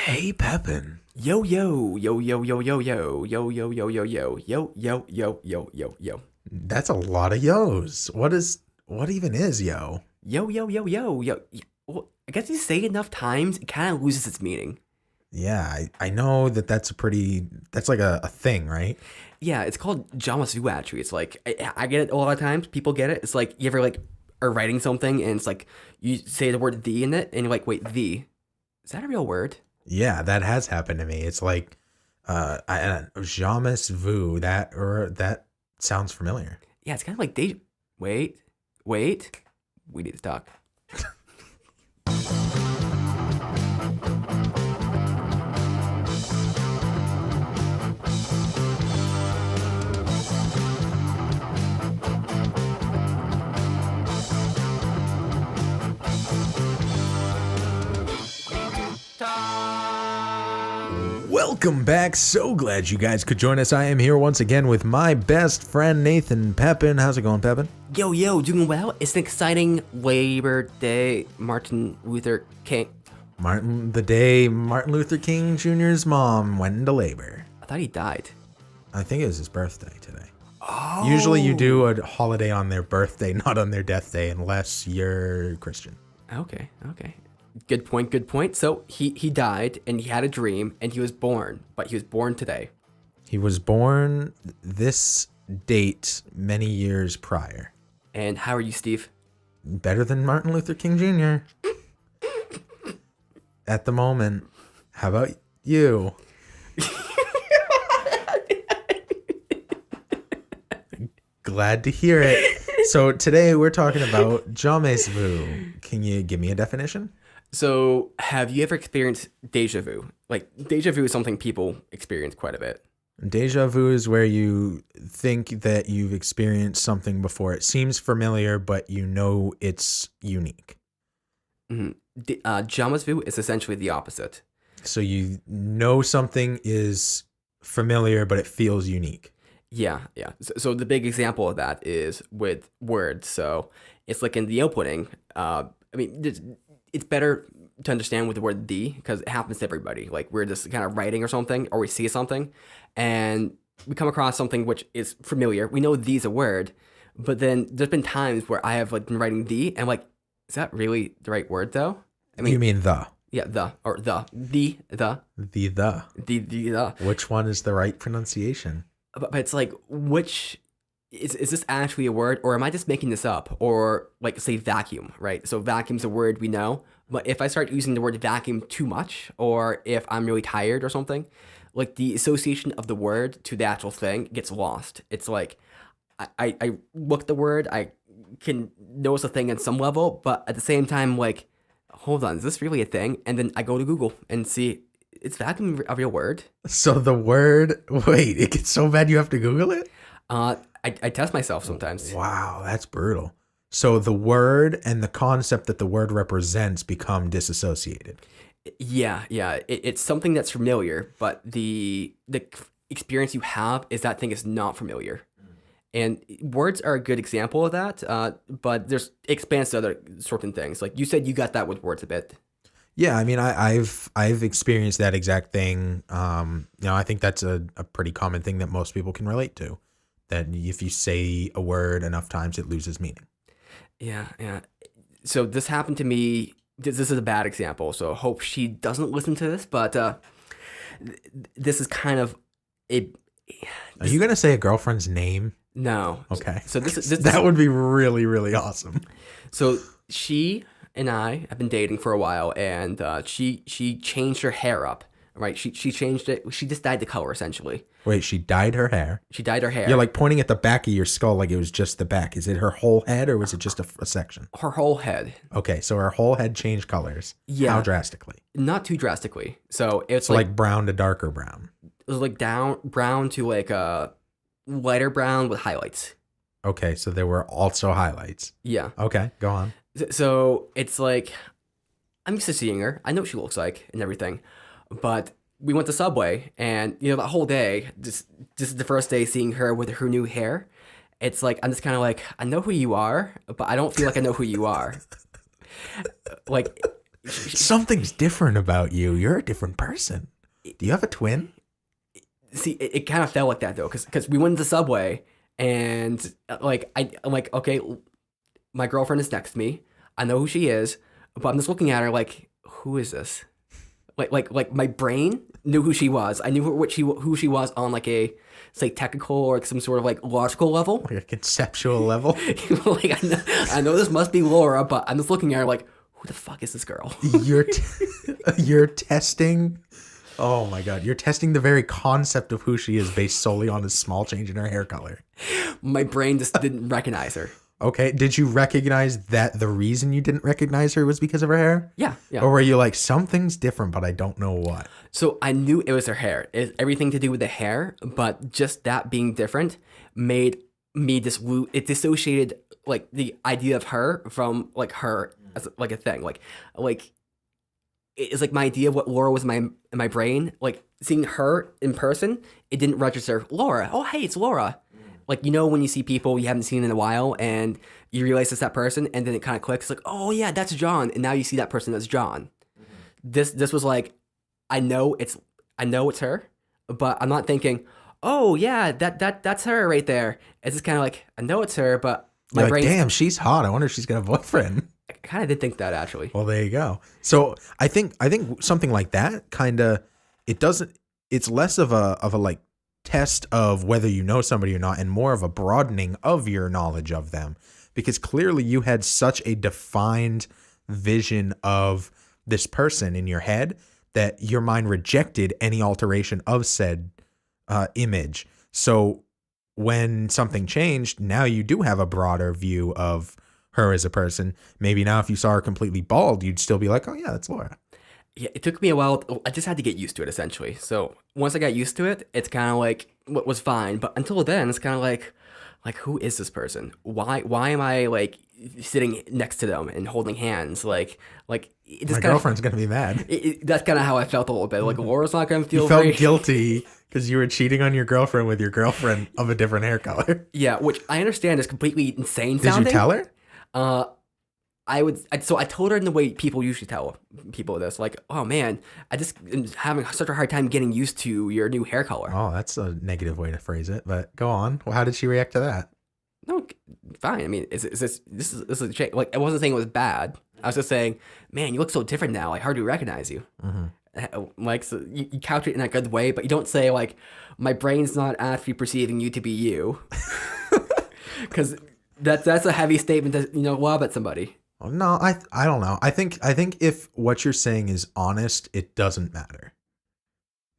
Hey, Pepin. Yo yo yo yo yo yo yo yo yo yo yo yo yo yo yo yo yo yo That's a lot of yos. What even is yo? yo yo yo yo yo. Well, I guess you say it enough times, it kind of loses its meaning. Yeah, I know that's like a thing, right? Yeah, it's called Jamais Vu actually. It's like I get it a lot of times. People get it. It's like you ever like are writing something and it's like you say the word "the" in it, and you're like, wait, "the" is that a real word? Yeah, that has happened to me. It's like Jamais Vu, that sounds familiar. Yeah, it's kind of like they. Wait, wait. We need to talk. Welcome back. So glad you guys could join us. I am here once again with my best friend Nathan Pepin. How's it going, Pepin? Yo, yo, doing well. It's an exciting Labor Day, Martin Luther King. The day Martin Luther King Jr.'s mom went into labor. I thought he died. I think it was his birthday today. Oh. Usually you do a holiday on their birthday, not on their death day, unless you're Christian. Okay, okay. Good point, good point. So he died and he had a dream and he was born, but he was born today. He was born this date many years prior. And how are you, Steve? Better than Martin Luther King Jr. At the moment. How about you? Glad to hear it. So today we're talking about Jamais Vu. Can you give me a definition? So have you ever experienced deja vu? Like deja vu is something people experience quite a bit. Deja vu is where you think that you've experienced something before. It seems familiar, but you know it's unique. Jamais vu is essentially the opposite. So you know something is familiar, but it feels unique. Yeah, yeah. So the big example of that is with words. So it's like in the opening. It's better to understand with the word "the" because it happens to everybody. Like we're just kind of writing or something, or we see something, and we come across something which is familiar. We know "the's" a word, but then there's been times where I have like been writing "the" and I'm like, is that really the right word though? You mean the? Yeah, the or the. Which one is the right pronunciation? But it's like, which is this actually a word, or am I just making this up? Or like, say vacuum, right? So vacuum's a word we know, but if I start using the word vacuum too much, or if I'm really tired or something, like the association of the word to the actual thing gets lost. It's like I look at the word, I can notice a thing at some level, but at the same time, like, hold on, is this really a thing? And then I go to Google and see, is vacuum a real word? So the word, wait, it gets so bad you have to Google it? I test myself sometimes. Wow, that's brutal. So the word and the concept that the word represents become disassociated. Yeah, yeah. It's something that's familiar, but the experience you have is that thing is not familiar. And words are a good example of that, but there's it expands to other certain things. Like you said, you got that with words a bit. Yeah, I mean, I've experienced that exact thing. I think that's a pretty common thing that most people can relate to. That if you say a word enough times, it loses meaning. Yeah, yeah. So this happened to me. This is a bad example, so I hope she doesn't listen to this. But this is kind of a. Are you gonna say a girlfriend's name? No. Okay. So this that would be really, really awesome. So she and I have been dating for a while, and she changed her hair up. Right? She changed it. She just dyed the color essentially. Wait, she dyed her hair. She dyed her hair. You're like pointing at the back of your skull like it was just the back. Is it her whole head or was it just a section? Her whole head. Okay, so her whole head changed colors. Yeah. How drastically? Not too drastically. So it's like brown to darker brown. It was like down brown to like a lighter brown with highlights. Okay, so there were also highlights. Yeah. Okay, go on. So it's like I'm used to seeing her. I know what she looks like and everything, but we went to Subway, and that whole day, this is the first day seeing her with her new hair. It's like I'm just kind of like, I know who you are, but I don't feel like I know who you are. Like Something's different about you. You're a different person. Do you have a twin? See, it kind of felt like that though, because we went to the subway and I'm like, okay, my girlfriend is next to me. I know who she is, but I'm just looking at her like, who is this? Like my brain knew who she was. I knew who she was on like a say technical or some sort of like logical level, Like a conceptual level. like I know this must be Laura, but I'm just looking at her like, who the fuck is this girl? You're testing. Oh my god, you're testing the very concept of who she is based solely on a small change in her hair color. My brain just didn't recognize her. Okay, did you recognize that the reason you didn't recognize her was because of her hair? Yeah. Or were you like, something's different, but I don't know what? So I knew it was her hair. It's everything to do with the hair, but just that being different made me it dissociated like the idea of her from like her as like a thing. Like it's like my idea of what Laura was in my brain. Like seeing her in person, it didn't register. Laura, oh hey, it's Laura. Like, you know, when you see people you haven't seen in a while and you realize it's that person and then it kind of clicks like, oh yeah, that's John. And now you see that person as John. This was like, I know it's her, but I'm not thinking, oh yeah, that's her right there. It's just kind of like, I know it's her, but my You're like, brain, damn, she's hot. I wonder if she's got a boyfriend. I kind of did think that actually. Well, there you go. So I think something like that kind of, it's less of a like test of whether you know somebody or not and more of a broadening of your knowledge of them, because clearly you had such a defined vision of this person in your head that your mind rejected any alteration of said image. So when something changed, now you do have a broader view of her as a person. Maybe now if you saw her completely bald, you'd still be like, oh yeah, that's Laura. Yeah, it took me a while. I just had to get used to it, essentially. So once I got used to it, it's kind of like what was fine. But until then, it's kind of like who is this person? Why am I like sitting next to them and holding hands? Like it My girlfriend's gonna be mad. That's kind of how I felt a little bit. Like Laura's not gonna feel. You felt very guilty because you were cheating on your girlfriend with your girlfriend of a different hair color. Yeah, which I understand is completely insane Did sounding. you tell her? So I told her in the way people usually tell people this, like, oh man, I just am having such a hard time getting used to your new hair color. Oh, that's a negative way to phrase it, but go on. Well, how did she react to that? No, fine. I mean, this is a change. Like, I wasn't saying it was bad. I was just saying, man, you look so different now. Like, hard to recognize you. Like, so you couch it in a good way, but you don't say like, my brain's not actually perceiving you to be you, because that's a heavy statement to lob at somebody. No, I don't know. I think if what you're saying is honest, it doesn't matter.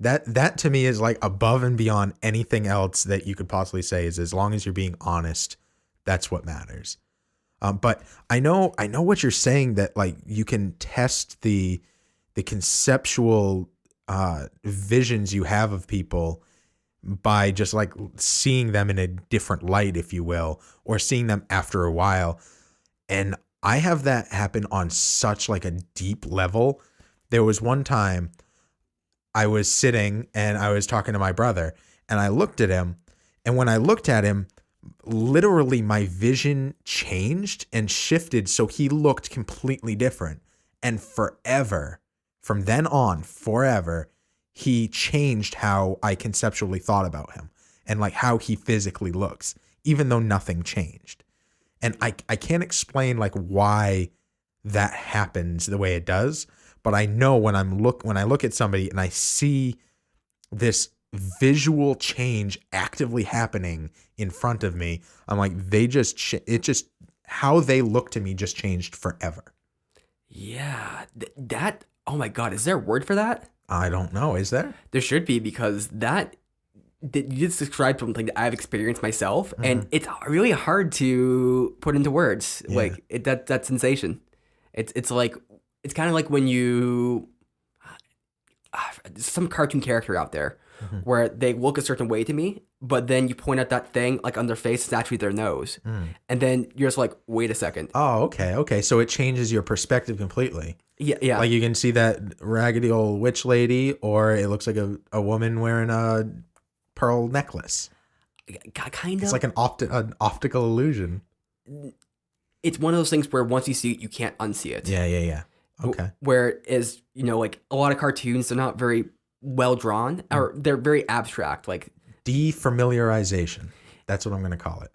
That to me is like above and beyond anything else that you could possibly say. Is as long as you're being honest, that's what matters. But I know what you're saying, that like you can test the conceptual visions you have of people by just like seeing them in a different light, if you will, or seeing them after a while. And I have that happen on such like a deep level. There was one time I was sitting and I was talking to my brother and I looked at him, and when I looked at him, literally my vision changed and shifted. So he looked completely different, and forever from then on, forever, he changed how I conceptually thought about him and like how he physically looks, even though nothing changed. And I can't explain like why that happens the way it does, but I know when I look at somebody and I see this visual change actively happening in front of me, I'm like, how they look to me just changed forever. Yeah, that. Oh my God, is there a word for that? I don't know. Is there? There should be, because you just described something that I've experienced myself, and it's really hard to put into words. Yeah. Like that sensation. It's like, it's kind of like when you some cartoon character out there where they look a certain way to me, but then you point at that thing like on their face, it's actually their nose, and then you're just like, wait a second. Oh, okay. So it changes your perspective completely. Yeah. Like you can see that raggedy old witch lady, or it looks like a woman wearing a pearl necklace. Kind of. It's like an optical illusion. It's one of those things where once you see it, you can't unsee it. Yeah. Okay. Where is, like a lot of cartoons, they're not very well drawn, or they're very abstract. Like Defamiliarization. That's what I'm going to call it.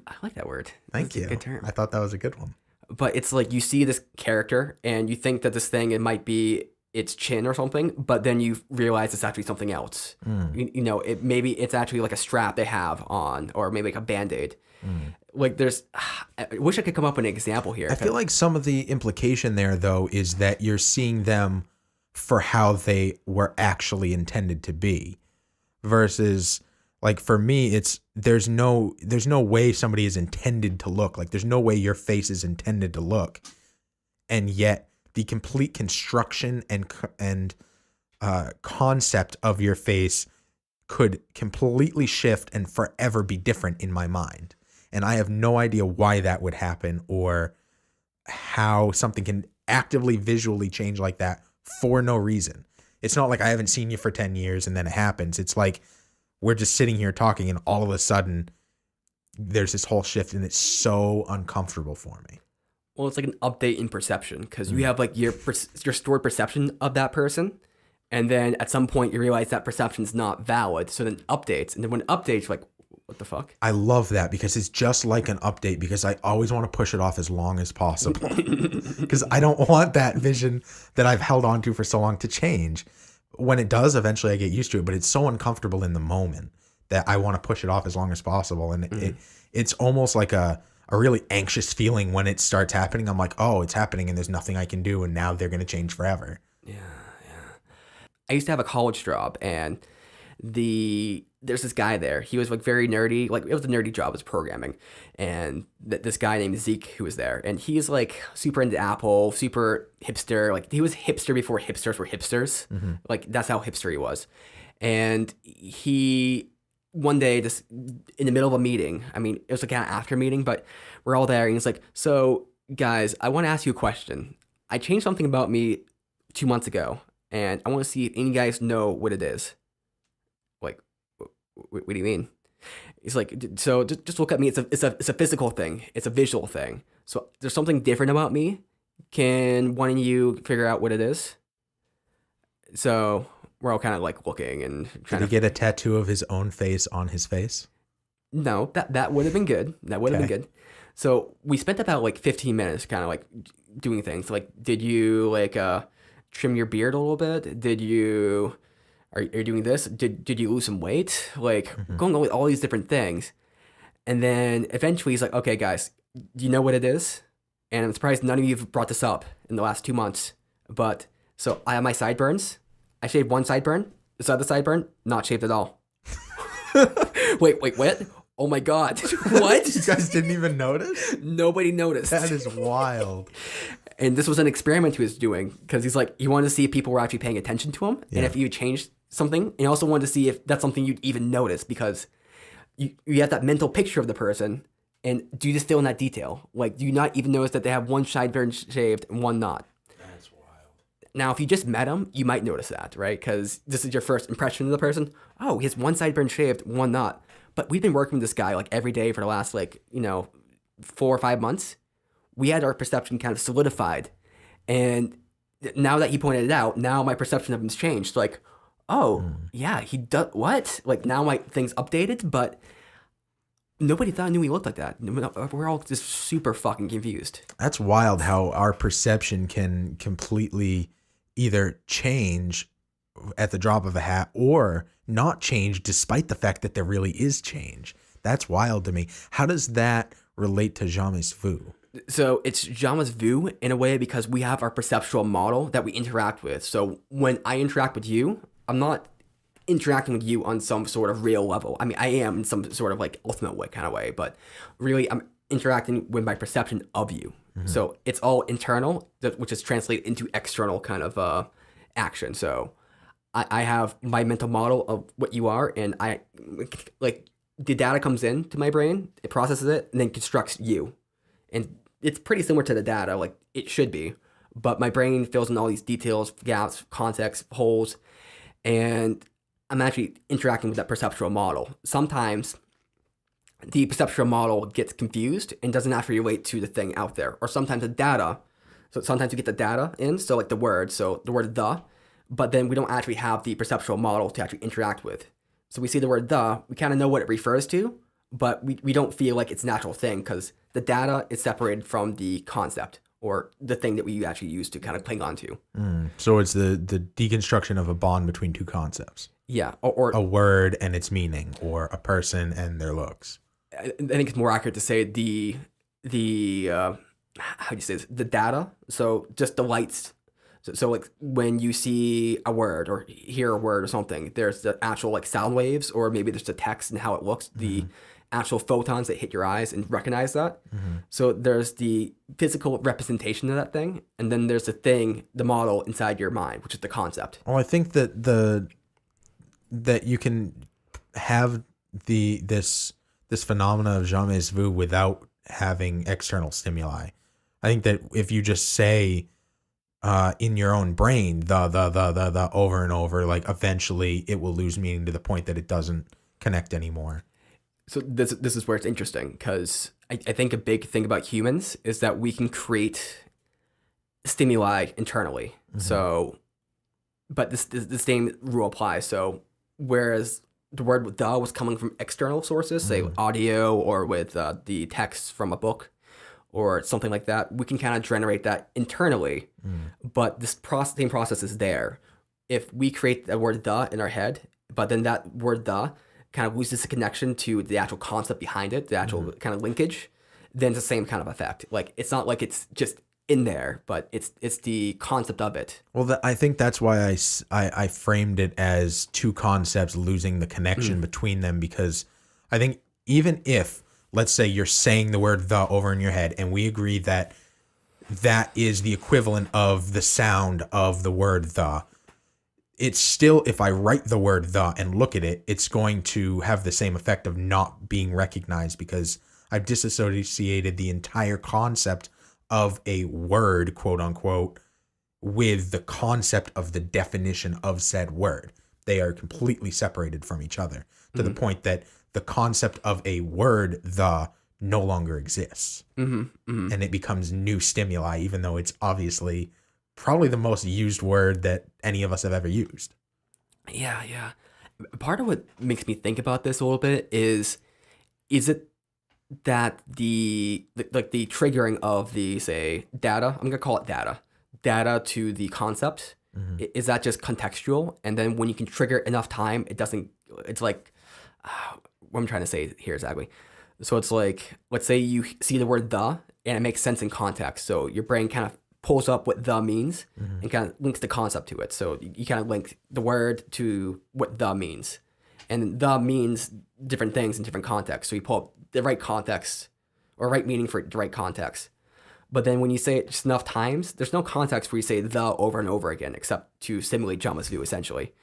I like that word. Thank That's a you. good term. I thought that was a good one. But it's like you see this character and you think that this thing, it might be its chin or something, but then you realize it's actually something else. Maybe it's actually like a strap they have on, or maybe like a Band-Aid. Like I wish I could come up with an example here. I feel like some of the implication there, though, is that you're seeing them for how they were actually intended to be, versus like for me, there's no way somebody is intended to look. Like there's no way your face is intended to look, and yet the complete construction and concept of your face could completely shift and forever be different in my mind. And I have no idea why that would happen, or how something can actively visually change like that for no reason. It's not like I haven't seen you for 10 years and then it happens. It's like we're just sitting here talking and all of a sudden there's this whole shift, and it's so uncomfortable for me. Well, it's like an update in perception, because you have like your stored perception of that person. And then at some point you realize that perception is not valid. So then it updates. And then when it updates, you're like, what the fuck? I love that, because it's just like an update, because I always want to push it off as long as possible, because I don't want that vision that I've held on to for so long to change. When it does, eventually I get used to it, but it's so uncomfortable in the moment that I want to push it off as long as possible. And it's almost like a really anxious feeling when it starts happening. I'm like, oh, it's happening and there's nothing I can do, and now they're going to change forever. Yeah. I used to have a college job, and there's this guy there. He was like very nerdy. Like it was a nerdy job, it was programming. And this guy named Zeke who was there, and he's like super into Apple, super hipster. Like he was hipster before hipsters were hipsters. Like that's how hipster he was. And he one day, just in the middle of a meeting, I mean, it was like kind of after meeting, but we're all there, and he's like, "So guys, I want to ask you a question. I changed something about me 2 months ago, and I want to see if any guys know what it is." Like, what do you mean? He's like, "So just look at me. It's a physical thing. It's a visual thing. So there's something different about me. Can one of you figure out what it is?" So we're all kind of like looking and trying Did he get a tattoo of his own face on his face? No, that would have been good. That would have been good. So we spent about like 15 minutes kind of like doing things. Like, did you like trim your beard a little bit? Did you are you doing this? Did you lose some weight? Like going on with all these different things. And then eventually he's like, "Okay, guys, do you know what it is?" And I'm surprised none of you have brought this up in the last 2 months. But so I have my sideburns. I shaved one sideburn. This other sideburn, not shaved at all. Wait, what? Oh my God. What? You guys didn't even notice? Nobody noticed. That is wild. And this was an experiment he was doing, because he's like, he wanted to see if people were actually paying attention to him, and if you changed something. And he also wanted to see if that's something you'd even notice, because you have that mental picture of the person, and do you just fill in that detail? Like, do you not even notice that they have one sideburn shaved and one not? That's wild. Now, if you just met him, you might notice that, right? Because this is your first impression of the person. Oh, he has one sideburn shaved, one not. But we've been working with this guy like every day for the last 4 or 5 months. We had our perception kind of solidified. And now that he pointed it out, now my perception of him's changed. Like, oh, yeah, he does what? Like, now my thing's updated, but nobody thought I knew he looked like that. We're all just super fucking confused. That's wild how our perception can completely either change at the drop of a hat or not change despite the fact that there really is change. That's wild to me. How does that relate to Jamais Vu? So it's Jamais Vu in a way, because we have our perceptual model that we interact with. So when I interact with you, I'm not interacting with you on some sort of real level. I mean, I am in some sort of like ultimate way kind of way, but really I'm interacting with my perception of you. So it's all internal, which is translated into external kind of action. So I have my mental model of what you are, and I like the data comes in to my brain, it processes it, and then constructs you. And it's pretty similar to the data, like it should be, but my brain fills in all these details, gaps, context, holes, and I'm actually interacting with that perceptual model. Sometimes the perceptual model gets confused and doesn't actually relate to the thing out there, or sometimes the data So sometimes we get the data in, so like the word, so the word the, but then we don't actually have the perceptual model to actually interact with. So we see the word the, we kind of know what it refers to, but we don't feel like it's a natural thing because the data is separated from the concept or the thing that we actually use to kind of cling on to. So it's the deconstruction of a bond between two concepts. Yeah, or A word and its meaning, or a person and their looks. I think it's more accurate to say the how do you say this? The data. So just the lights. So like when you see a word or hear a word or something, there's the actual like sound waves, or maybe there's the text and how it looks, the actual photons that hit your eyes and recognize that. So there's the physical representation of that thing, and then there's the thing, the model inside your mind, which is the concept. Well, I think that that you can have this phenomena of jamais vu without having external stimuli. I think that if you just say in your own brain the over and over, like eventually it will lose meaning to the point that it doesn't connect anymore. So this is where it's interesting because I think a big thing about humans is that we can create stimuli internally. So, but the same rule applies. So whereas the word "the" was coming from external sources, say audio or with the text from a book or something like that, we can kind of generate that internally. But this same process is there. If we create the word "the" in our head, but then that word "the" kind of loses the connection to the actual concept behind it, the actual kind of linkage, then it's the same kind of effect. Like it's not like it's just in there, but it's the concept of it. Well, I think that's why I framed it as two concepts losing the connection between them, because I think even if, let's say, you're saying the word "the" over in your head, and we agree that that is the equivalent of the sound of the word "the," it's still, if I write the word "the" and look at it, it's going to have the same effect of not being recognized, because I've disassociated the entire concept of a word, quote unquote, with the concept of the definition of said word. They are completely separated from each other to the point that the concept of a word, "the," no longer exists. And it becomes new stimuli, even though it's obviously probably the most used word that any of us have ever used. Yeah. Part of what makes me think about this a little bit is it that the triggering of the, say, data, I'm gonna call it data to the concept, is that just contextual? And then when you can trigger enough time, it's like what I'm trying to say here exactly. So it's like, let's say you see the word "the" and it makes sense in context, so your brain kind of pulls up what "the" means and kind of links the concept to it. So you kind of link the word to what "the" means, and "the" means different things in different contexts. So you pull up the right context or right meaning for the right context. But then when you say it just enough times, there's no context where you say "the" over and over again, except to simulate Jamais Vu, essentially.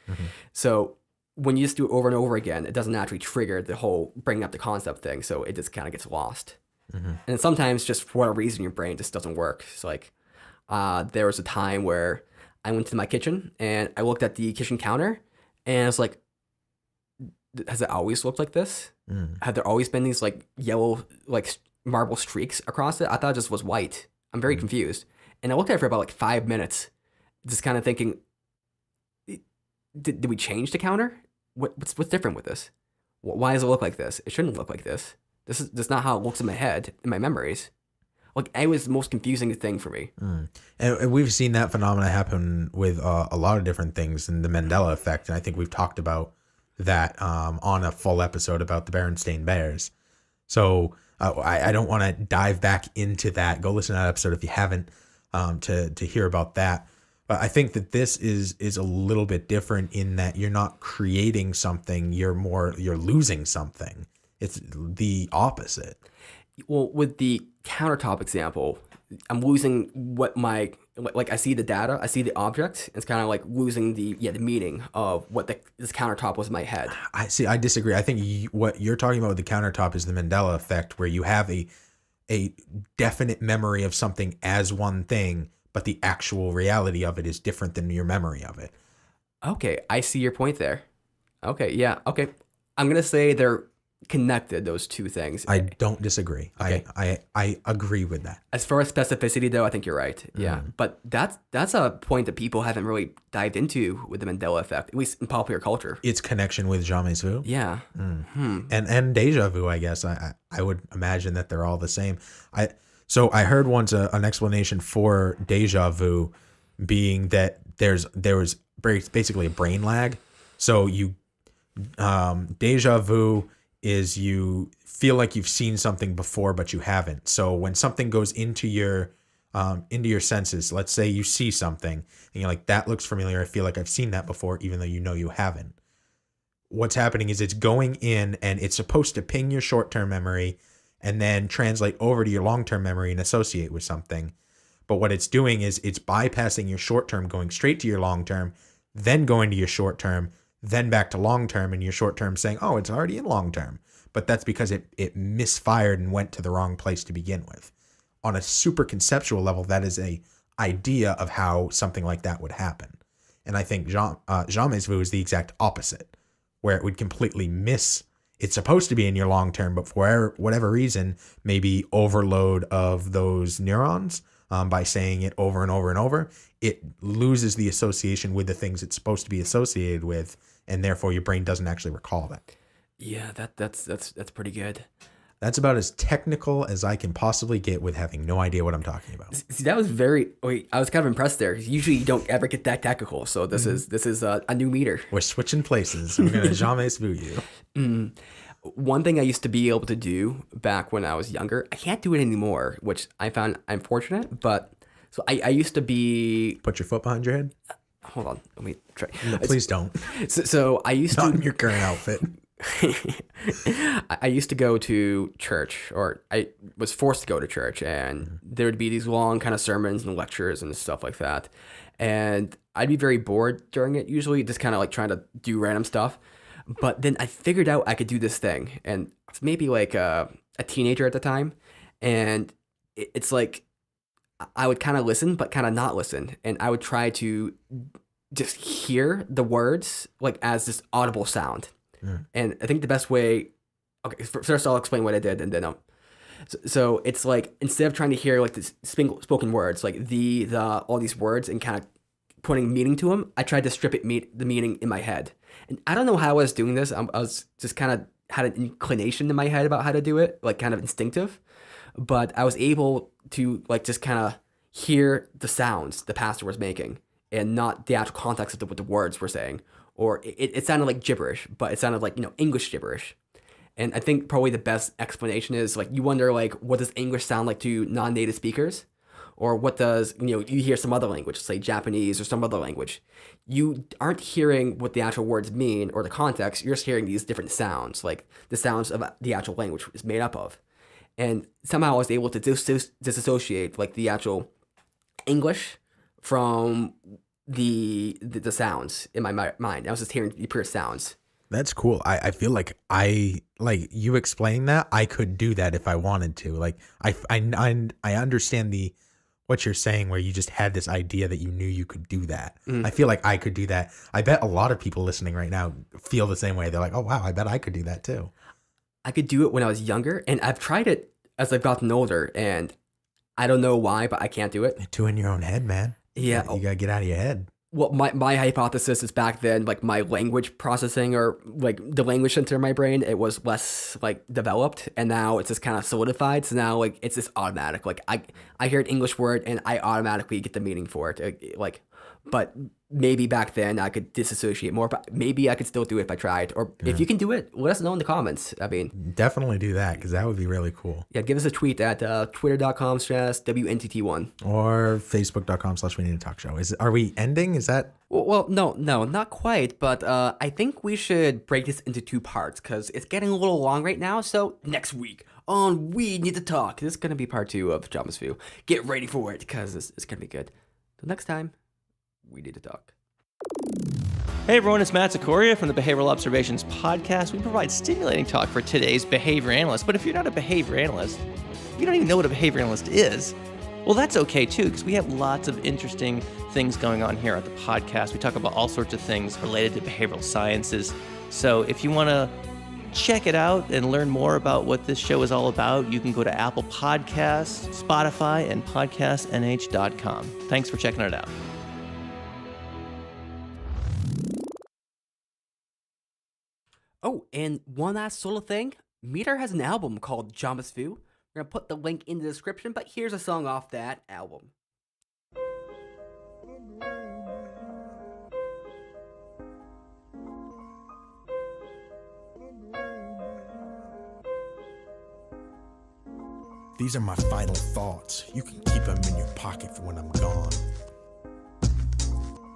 So when you just do it over and over again, it doesn't actually trigger the whole bringing up the concept thing. So it just kind of gets lost. And sometimes just for whatever reason, your brain just doesn't work. It's like there was a time where I went to my kitchen and I looked at the kitchen counter and I was like, has it always looked like this? Have there always been these like yellow, like marble streaks across it? I thought it just was white. I'm very confused. And I looked at it for about like 5 minutes, just kind of thinking, did we change the counter? What's different with this? Why does it look like this? It shouldn't look like this. This is not how it looks in my head, in my memories. Like, it was the most confusing thing for me. And we've seen that phenomena happen with a lot of different things in the Mandela effect. And I think we've talked about that on a full episode about the Berenstain Bears. So I don't want to dive back into that. Go listen to that episode if you haven't, to hear about that. But I think that this is a little bit different in that you're not creating something, you're losing something. It's the opposite. Well, with the countertop example, I'm losing what I see the data, I see the object. It's kind of like losing the meaning of what this countertop was in my head. I disagree. I think what you're talking about with the countertop is the Mandela effect, where you have a definite memory of something as one thing, but the actual reality of it is different than your memory of it. Okay, I see your point there. Okay, yeah, okay. I'm gonna say they're connected those two things. I don't disagree. Okay. I agree with that. As far as specificity, though, I think you're right. Yeah, but that's a point that people haven't really dived into with the Mandela effect, at least in popular culture. Its connection with Jamais Vu. Yeah. And Deja Vu, I guess. I would imagine that they're all the same. So I heard once an explanation for Deja Vu being that there was basically a brain lag. So Deja Vu is you feel like you've seen something before, but you haven't. So when something goes into your senses, let's say you see something and you're like, that looks familiar. I feel like I've seen that before, even though you know you haven't. What's happening is it's going in and it's supposed to ping your short-term memory and then translate over to your long-term memory and associate with something. But what it's doing is it's bypassing your short-term, going straight to your long-term, then going to your short-term, then back to long-term, and your short-term saying, oh, it's already in long-term. But that's because it misfired and went to the wrong place to begin with. On a super conceptual level, that is a idea of how something like that would happen. And I think Jamais Vu is the exact opposite, where it would completely miss. It's supposed to be in your long-term, but for whatever reason, maybe overload of those neurons, by saying it over and over and over, it loses the association with the things it's supposed to be associated with, and therefore your brain doesn't actually recall that. Yeah, that's pretty good. That's about as technical as I can possibly get with having no idea what I'm talking about. See, that was I was kind of impressed there. Usually you don't ever get that technical, so this is a new meter. We're switching places. I'm going to Jamais Vu you. One thing I used to be able to do back when I was younger, I can't do it anymore, which I found unfortunate, but so I used to be... Put your foot behind your head? Hold on, let me try. No, please don't. So I used Not to... in your current outfit. I used to go to church, or I was forced to go to church, and there would be these long kind of sermons and lectures and stuff like that. And I'd be very bored during it, usually, just kind of like trying to do random stuff. But then I figured out I could do this thing, and I was maybe like a teenager at the time, and it's like I would kind of listen, but kind of not listen, and I would try to just hear the words like as this audible sound. And I think the best way, okay, first I'll explain what I did, and then so it's like instead of trying to hear like the spoken words, like the all these words and kind of putting meaning to them, I tried to strip the meaning in my head. And I don't know how I was doing this. I was just kind of had an inclination in my head about how to do it, like kind of instinctive. But I was able to like just kind of hear the sounds the pastor was making and not the actual context of what the words were saying. Or it sounded like gibberish, but it sounded like, English gibberish. And I think probably the best explanation is like you wonder like what does English sound like to non-native speakers? Or what does, you hear some other language, say Japanese or some other language. You aren't hearing what the actual words mean or the context. You're just hearing these different sounds, like the sounds of the actual language is made up of. And somehow I was able to disassociate like the actual English from the sounds in my mind. I was just hearing the pure sounds. That's cool. I feel like you explaining that, I could do that if I wanted to. Like I understand what you're saying, where you just had this idea that you knew you could do that. I feel like I could do that. I bet a lot of people listening right now feel the same way. They're like, oh wow, I bet I could do that too. I could do it when I was younger, and I've tried it as I've gotten older, and I don't know why, but I can't do it. You're two in your own head, man. Yeah. You gotta get out of your head. Well, my hypothesis is back then, like my language processing or like the language center in my brain, it was less like developed, and now it's just kind of solidified. So now like it's just automatic. Like I hear an English word and I automatically get the meaning for it. Like, but maybe back then I could disassociate more, but maybe I could still do it if I tried. Or if you can do it, let us know in the comments. I mean, definitely do that, because that would be really cool. Yeah, give us a tweet at twitter.com/WNTT1 or facebook.com/We Need to Talk Show. Are we ending? Is that? Well, no, not quite. But I think we should break this into two parts because it's getting a little long right now. So next week on We Need to Talk, this is gonna be part 2 of Jamais Vu. Get ready for it because it's gonna be good. Till next time, we need to talk. Hey everyone, it's Matt Sikoria from the Behavioral Observations Podcast. We provide stimulating talk for today's behavior analyst. But if you're not a behavior analyst, if you don't even know what a behavior analyst is, well, that's okay too, because we have lots of interesting things going on here at the podcast. We talk about all sorts of things related to behavioral sciences. So if you want to check it out and learn more about what this show is all about, you can go to Apple Podcasts, Spotify, and podcastnh.com. Thanks for checking it out. Oh, and one last little thing. Meader has an album called Jamais Vu. We're going to put the link in the description, but here's a song off that album. These are my final thoughts. You can keep them in your pocket for when I'm gone.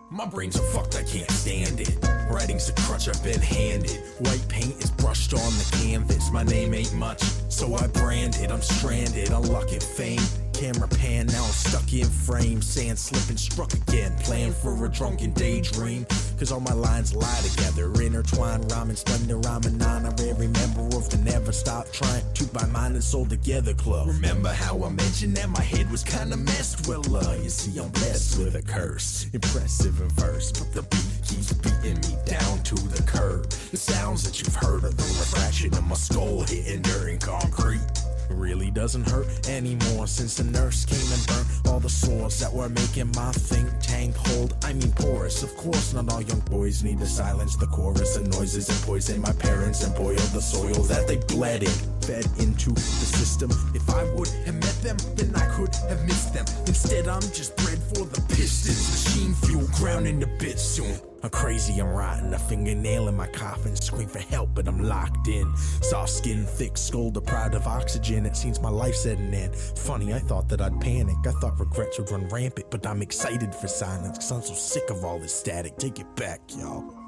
My brain's so fucked I can't stand it. Writing's a crutch I've been handed. White paint is brushed on the canvas. My name ain't much, so I brand it. I'm stranded on luck and fame. Camera pan, now I'm stuck in frame. Sand slipping, struck again. Playing for a drunken daydream. Cause all my lines lie together. Intertwined, rhyming, splendor, rhyming on. I'm every member of the Never Stop Trying to Buy Mind and Soul Together Club. Remember how I mentioned that my head was kinda messed? Well, you see, I'm blessed with a curse. Impressive in verse, but the beat keeps beating me down to the curb. The sounds that you've heard are the refraction of my skull hitting during concrete. It really doesn't hurt anymore since the nurse came and burnt all the sores that were making my think tank hold. I mean porous, of course not all young boys need to silence the chorus of noises and poison my parents and boil the soil that they bled in, fed into the system. If I would have met them, then I could have missed them. Instead I'm just bred for the Pistons. Machine fuel ground into bits soon. I'm crazy, I'm rotten, a fingernail in my coffin. Scream for help, but I'm locked in. Soft skin, thick skull, deprived of oxygen. It seems my life's at an end. Funny, I thought that I'd panic. I thought regrets would run rampant, but I'm excited for silence. Cause I'm so sick of all this static. Take it back, y'all.